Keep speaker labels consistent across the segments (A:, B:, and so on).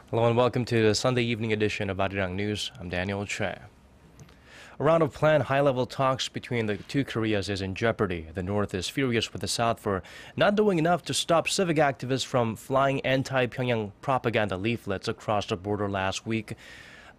A: Hello and welcome to the Sunday evening edition of ARIRANG News. I'm Daniel Choy. A round of planned high-level talks between the two Koreas is in jeopardy. The North is furious with the South for not doing enough to stop civic activists from flying anti-Pyongyang propaganda leaflets across the border last week.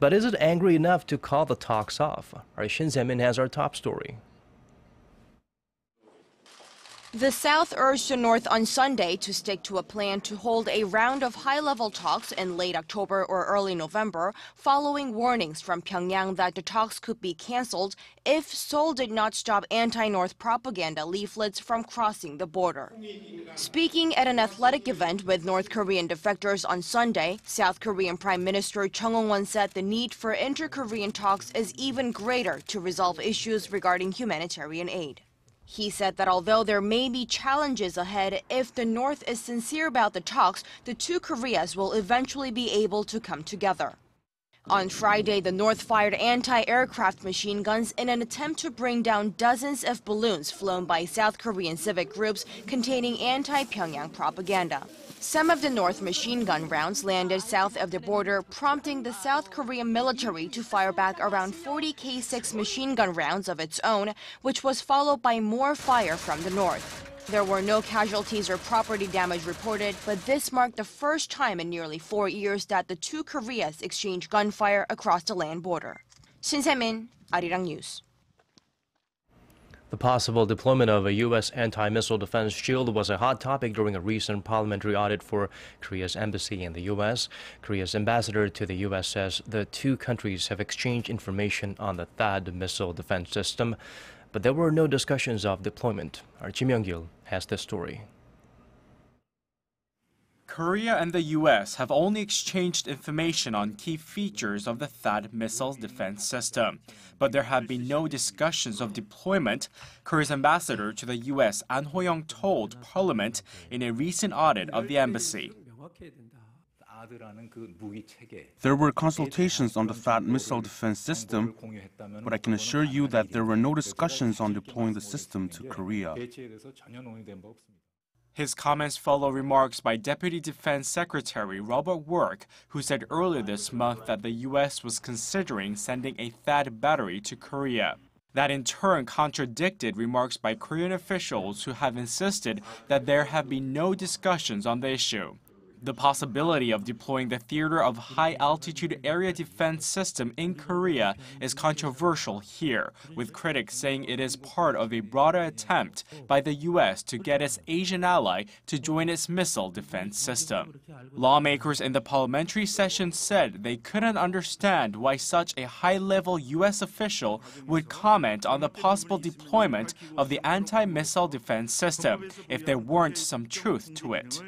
A: But is it angry enough to call the talks off? Our Shin Se-min has our top story.
B: The South urged the North on Sunday to stick to a plan to hold a round of high-level talks in late October or early November, following warnings from Pyongyang that the talks could be canceled if Seoul did not stop anti-North propaganda leaflets from crossing the border. Speaking at an athletic event with North Korean defectors on Sunday, South Korean Prime Minister Chung said the need for inter-Korean talks is even greater to resolve issues regarding humanitarian aid. He said that although there may be challenges ahead, if the North is sincere about the talks, the two Koreas will eventually be able to come together. On Friday, the North fired anti-aircraft machine guns in an attempt to bring down dozens of balloons flown by South Korean civic groups containing anti-Pyongyang propaganda. Some of the North machine gun rounds landed south of the border, prompting the South Korean military to fire back around 40 K6 machine gun rounds of its own, which was followed by more fire from the North. There were no casualties or property damage reported, but this marked the first time in nearly 4 years that the two Koreas exchanged gunfire across the land border. Shin Se-min, ARIRANG News.
A: The possible deployment of a U.S. anti-missile defense shield was a hot topic during a recent parliamentary audit for Korea's embassy in the U.S. Korea's ambassador to the U.S. says the two countries have exchanged information on the THAAD missile defense system, but there were no discussions of deployment. Our Kim Young-gil has this story.
C: Korea and the U.S. have only exchanged information on key features of the THAAD missile defense system. But there have been no discussions of deployment, Korea's ambassador to the U.S. An Ho-young told Parliament in a recent audit of the embassy.
D: There were consultations on the THAAD missile defense system, but I can assure you that there were no discussions on deploying the system to Korea.
C: His comments follow remarks by Deputy Defense Secretary Robert Work, who said earlier this month that the U.S. was considering sending a THAAD battery to Korea. That in turn contradicted remarks by Korean officials who have insisted that there have been no discussions on the issue. The possibility of deploying the Theater of High-Altitude Area Defense System in Korea is controversial here, with critics saying it is part of a broader attempt by the U.S. to get its Asian ally to join its missile defense system. Lawmakers in the parliamentary session said they couldn't understand why such a high-level U.S. official would comment on the possible deployment of the anti-missile defense system if there weren't some truth to it.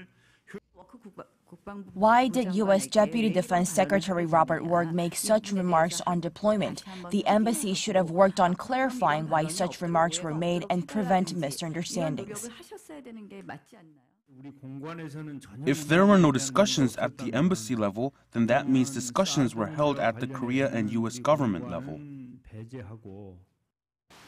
B: Why did U.S. Deputy Defense Secretary Robert Work make such remarks on deployment? The embassy should have worked on clarifying why such remarks were made and prevent misunderstandings.
D: If there were no discussions at the embassy level, then that means discussions were held at the Korea and U.S. government level.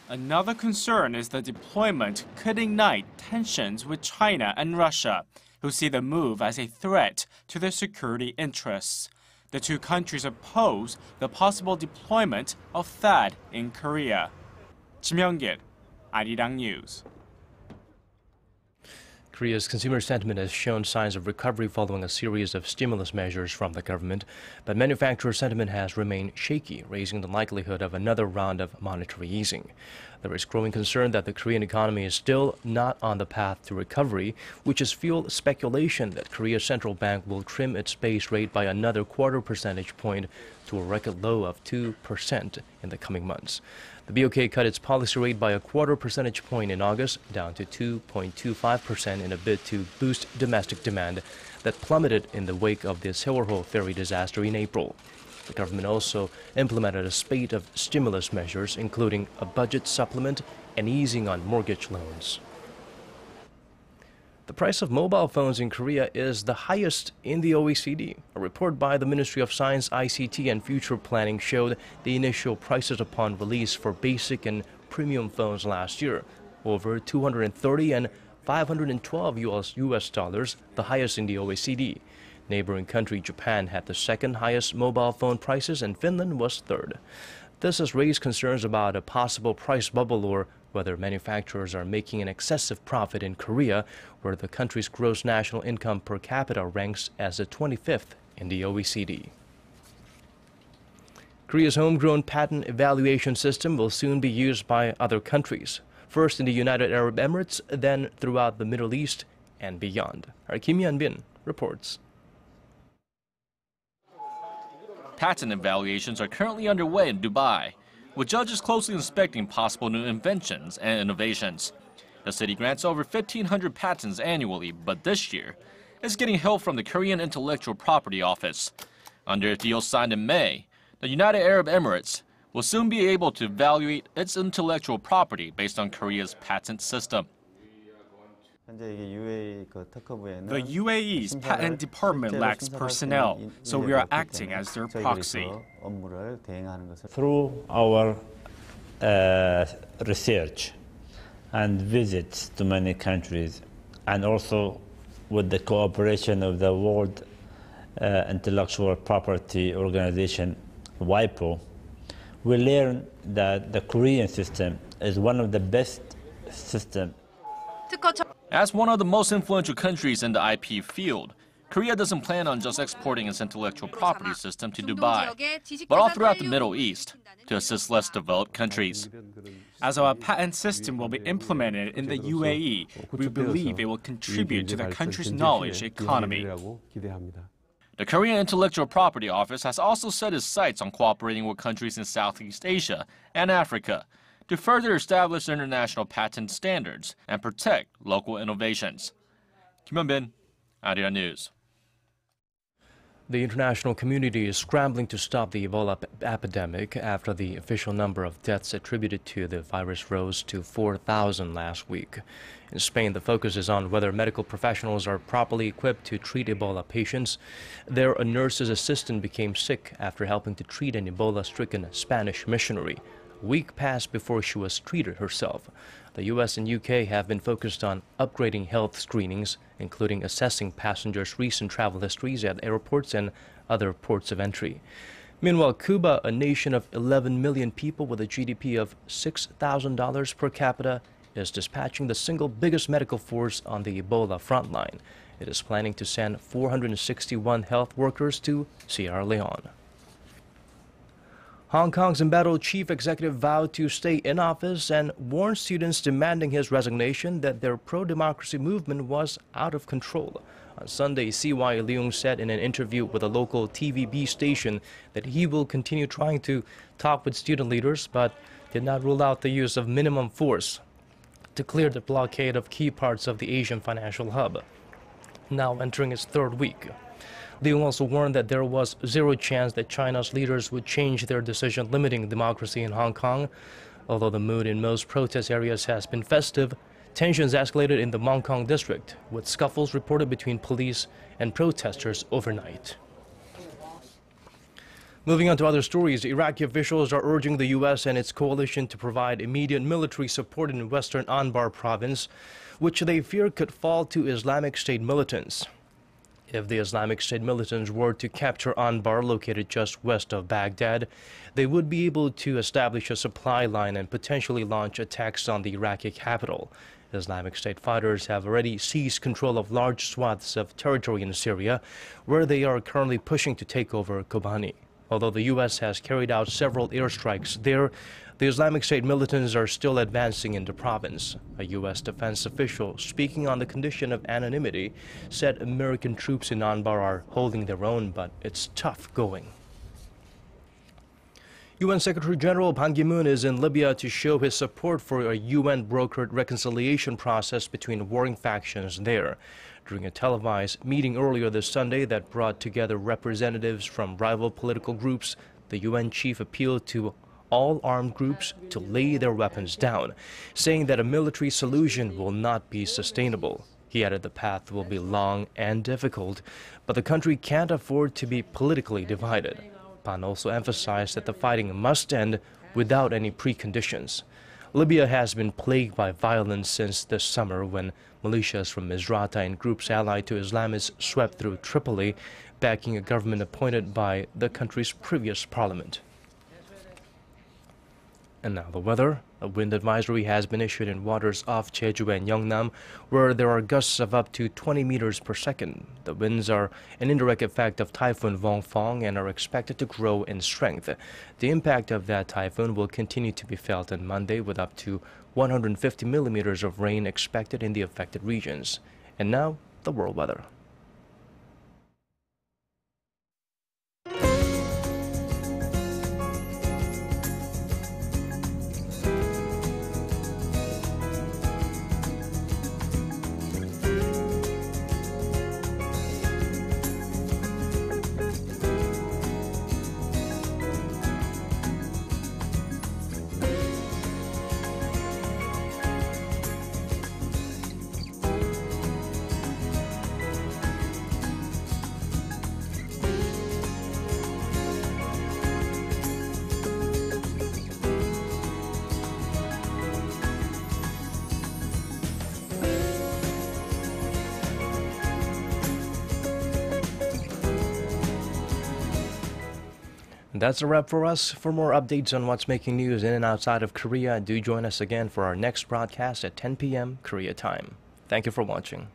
C: Another concern is the deployment could ignite tensions with China and Russia, who see the move as a threat to their security interests. The two countries oppose the possible deployment of THAAD in Korea. Kim Young-gil, ARIRANG News.
A: Korea's consumer sentiment has shown signs of recovery following a series of stimulus measures from the government, but manufacturer sentiment has remained shaky, raising the likelihood of another round of monetary easing. There is growing concern that the Korean economy is still not on the path to recovery, which has fueled speculation that Korea's central bank will trim its base rate by another quarter percentage point to a record low of 2% in the coming months. The BOK cut its policy rate by a quarter percentage point in August, down to 2.25% in a bid to boost domestic demand that plummeted in the wake of the Seoul ferry disaster in April. The government also implemented a spate of stimulus measures, including a budget supplement and easing on mortgage loans. The price of mobile phones in Korea is the highest in the OECD. A report by the Ministry of Science, ICT and Future Planning showed the initial prices upon release for basic and premium phones last year, over $230 and $512 US dollars, the highest in the OECD. Neighboring country Japan had the second highest mobile phone prices and Finland was third. This has raised concerns about a possible price bubble or whether manufacturers are making an excessive profit in Korea, where the country's gross national income per capita ranks as the 25th in the OECD. Korea's homegrown patent evaluation system will soon be used by other countries, first in the United Arab Emirates, then throughout the Middle East and beyond. Our Kim Yeon-bin reports.
E: Patent evaluations are currently underway in Dubai, with judges closely inspecting possible new inventions and innovations. The city grants over 1,500 patents annually, but this year it's getting help from the Korean Intellectual Property Office. Under a deal signed in May, the United Arab Emirates will soon be able to evaluate its intellectual property based on Korea's patent system.
C: The UAE's patent department lacks personnel, so we are acting as their proxy.
F: Through our research and visits to many countries, and also with the cooperation of the World Intellectual Property Organization, WIPO, we learned that the Korean system is one of the best systems.
E: As one of the most influential countries in the IP field, Korea doesn't plan on just exporting its intellectual property system to Dubai, but all throughout the Middle East to assist less developed countries.
C: As our patent system will be implemented in the UAE, we believe it will contribute to the country's knowledge economy.
E: The Korean Intellectual Property Office has also set its sights on cooperating with countries in Southeast Asia and Africa to further establish international patent standards and protect local innovations. Kim Yeon-bin, ARIRANG News.
A: The international community is scrambling to stop the Ebola epidemic after the official number of deaths attributed to the virus rose to 4,000 last week. In Spain, the focus is on whether medical professionals are properly equipped to treat Ebola patients. There, a nurse's assistant became sick after helping to treat an Ebola-stricken Spanish missionary. A week passed before she was treated herself. The U.S. and U.K. have been focused on upgrading health screenings, including assessing passengers' recent travel histories at airports and other ports of entry. Meanwhile, Cuba, a nation of 11 million people with a GDP of $6,000 per capita, is dispatching the single biggest medical force on the Ebola frontline. It is planning to send 461 health workers to Sierra Leone. Hong Kong's embattled chief executive vowed to stay in office and warned students demanding his resignation that their pro-democracy movement was out of control. On Sunday, C.Y. Leung said in an interview with a local TVB station that he will continue trying to talk with student leaders, but did not rule out the use of minimum force to clear the blockade of key parts of the Asian financial hub, now entering its third week. Leung also warned that there was zero chance that China's leaders would change their decision limiting democracy in Hong Kong. Although the mood in most protest areas has been festive, tensions escalated in the Mong Kong district, with scuffles reported between police and protesters overnight. Moving on to other stories, Iraqi officials are urging the U.S. and its coalition to provide immediate military support in western Anbar province, which they fear could fall to Islamic State militants. If the Islamic State militants were to capture Anbar, located just west of Baghdad, they would be able to establish a supply line and potentially launch attacks on the Iraqi capital. Islamic State fighters have already seized control of large swaths of territory in Syria, where they are currently pushing to take over Kobani. Although the U.S. has carried out several airstrikes there, the Islamic State militants are still advancing in the province. A U.S. defense official, speaking on the condition of anonymity, said American troops in Anbar are holding their own, but it's tough going. UN Secretary General Ban Ki-moon is in Libya to show his support for a UN-brokered reconciliation process between warring factions there. During a televised meeting earlier this Sunday that brought together representatives from rival political groups, the UN chief appealed to all armed groups to lay their weapons down, saying that a military solution will not be sustainable. He added the path will be long and difficult, but the country can't afford to be politically divided. Ban also emphasized that the fighting must end without any preconditions. Libya has been plagued by violence since this summer when militias from Misrata and groups allied to Islamists swept through Tripoli, backing a government appointed by the country's previous parliament. And now the weather. A wind advisory has been issued in waters off Jeju and Yeongnam, where there are gusts of up to 20 meters per second. The winds are an indirect effect of Typhoon Vongfong and are expected to grow in strength. The impact of that typhoon will continue to be felt on Monday, with up to 150 millimeters of rain expected in the affected regions. And now, the world weather. That's a wrap for us. For more updates on what's making news in and outside of Korea, do join us again for our next broadcast at 10 p.m. Korea time. Thank you for watching.